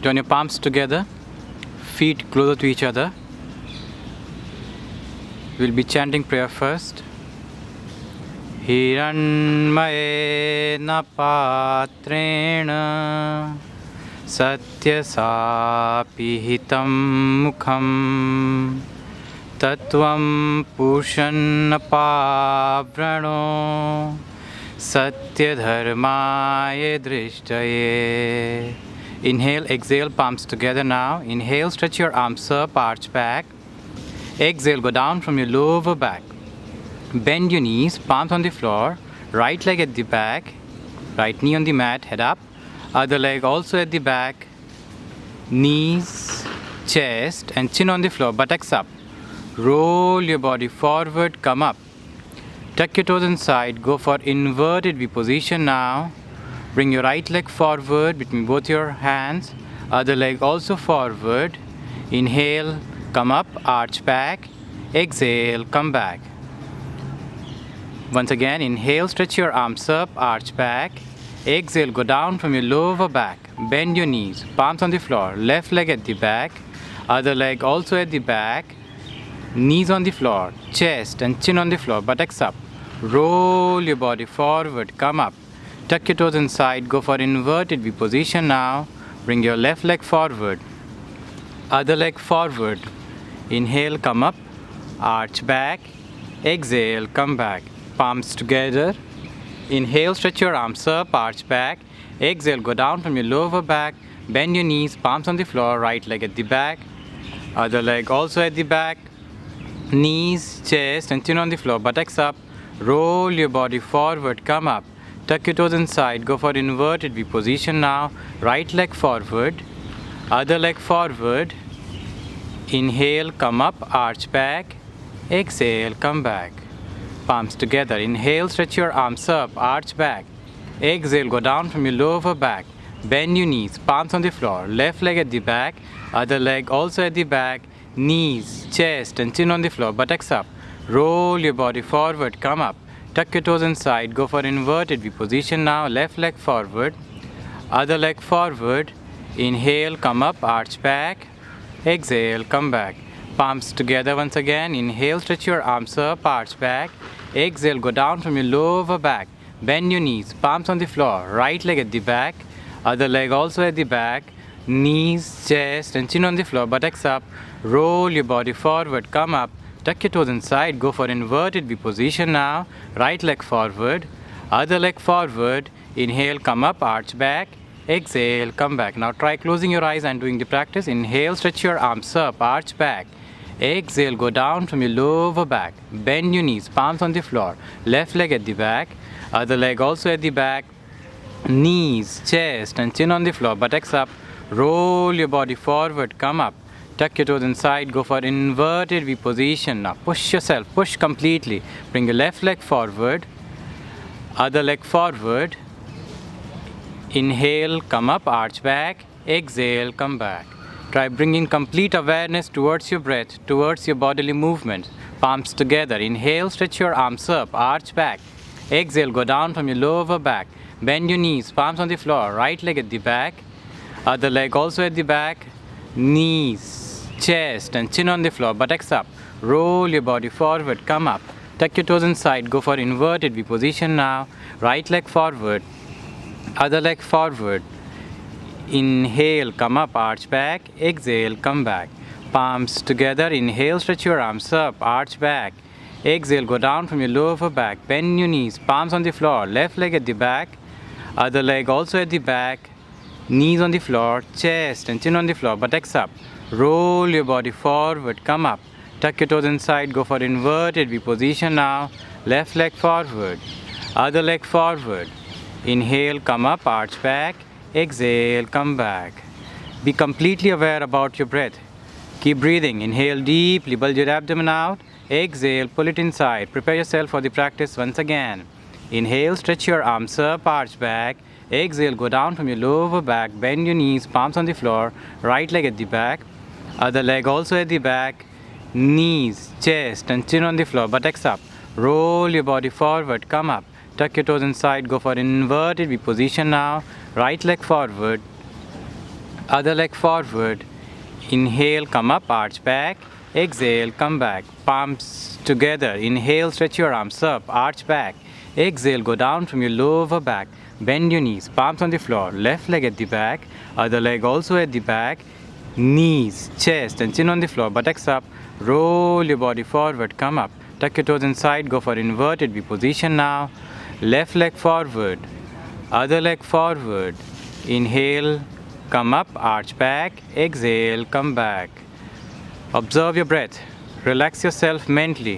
Join your palms together, feet closer to each other. We'll be chanting prayer first. Hiranmayena patrena satyasapihitam mukham Tattvam pushanna pavrano satyadharmaya drishtaye. Inhale, exhale, palms together now. Inhale, stretch your arms up, arch back. Exhale, go down from your lower back. Bend your knees, palms on the floor. Right leg at the back. Right knee on the mat, head up. Other leg also at the back. Knees, chest and chin on the floor, buttocks up. Roll your body forward, come up. Tuck your toes inside, go for inverted V position now. Bring your right leg forward between both your hands. Other leg also forward. Inhale, come up, arch back. Exhale, come back. Once again, inhale, stretch your arms up, arch back. Exhale, go down from your lower back. Bend your knees, palms on the floor. Left leg at the back. Other leg also at the back. Knees on the floor, chest and chin on the floor, buttocks up. Roll your body forward, come up. Tuck your toes inside, go for inverted V position now. Bring your left leg forward, other leg forward. Inhale, come up, arch back. Exhale, come back. Palms together. Inhale, stretch your arms up, arch back. Exhale, go down from your lower back. Bend your knees, palms on the floor, right leg at the back. Other leg also at the back. Knees, chest and chin on the floor, buttocks up. Roll your body forward, come up. Tuck your toes inside, go for inverted V position now. Right leg forward, other leg forward. Inhale, come up, arch back. Exhale, come back. Palms together. Inhale, stretch your arms up, arch back. Exhale, go down from your lower back. Bend your knees, palms on the floor. Left leg at the back, other leg also at the back. Knees, chest and chin on the floor, buttocks up. Roll your body forward, come up. Tuck your toes inside, go for inverted V position now. Left leg forward, other leg forward. Inhale, come up, arch back. Exhale, come back. Palms together once again. Inhale, stretch your arms up, arch back. Exhale, go down from your lower back. Bend your knees, palms on the floor. Right leg at the back, other leg also at the back. Knees, chest and chin on the floor, buttocks up. Roll your body forward, come up. Tuck your toes inside, go for inverted V position now. Right leg forward, other leg forward. Inhale, come up, arch back. Exhale, come back. Now try closing your eyes and doing the practice. Inhale, stretch your arms up, arch back. Exhale, go down from your lower back. Bend your knees, palms on the floor. Left leg at the back, other leg also at the back. Knees, chest and chin on the floor, buttocks up. Roll your body forward, come up. Tuck your toes inside, go for inverted V position. Now push yourself, push completely. Bring your left leg forward, other leg forward. Inhale, come up, arch back. Exhale, come back. Try bringing complete awareness towards your breath, towards your bodily movements. Palms together. Inhale, stretch your arms up, arch back. Exhale, go down from your lower back. Bend your knees, palms on the floor. Right leg at the back, other leg also at the back. Knees, chest and chin on the floor, buttocks up. Roll your body forward, come up. Tuck your toes inside, go for inverted V position now. Right leg forward, other leg forward. Inhale, come up, arch back. Exhale, come back. Palms together. Inhale, stretch your arms up, arch back. Exhale, go down from your lower back. Bend your knees, palms on the floor. Left leg at the back, other leg also at the back. Knees on the floor, chest and chin on the floor, buttocks up. Roll your body forward, come up. Tuck your toes inside, go for inverted V position now. Left leg forward, other leg forward. Inhale, come up, arch back. Exhale, come back. Be completely aware about your breath. Keep breathing. Inhale deeply, bulge your abdomen out. Exhale, pull it inside. Prepare yourself for the practice once again. Inhale, stretch your arms up, arch back. Exhale, go down from your lower back. Bend your knees, palms on the floor. Right leg at the back, other leg also at the back. Knees, chest and chin on the floor, buttocks up. Roll your body forward, come up. Tuck your toes inside, go for inverted V position now. Right leg forward, Other leg forward. Inhale, come up, arch back. Exhale, come back. Palms together. Inhale, stretch your arms up, arch back. Exhale, go down from your lower back. Bend your knees, palms on the floor. Left leg at the back, other leg also at the back. Knees, chest, and chin on the floor. Buttocks up. Roll your body forward, come up. Tuck your toes inside, go for inverted V position now. Left leg forward, other leg forward. Inhale, come up, arch back. Exhale, come back. Observe your breath. Relax yourself mentally.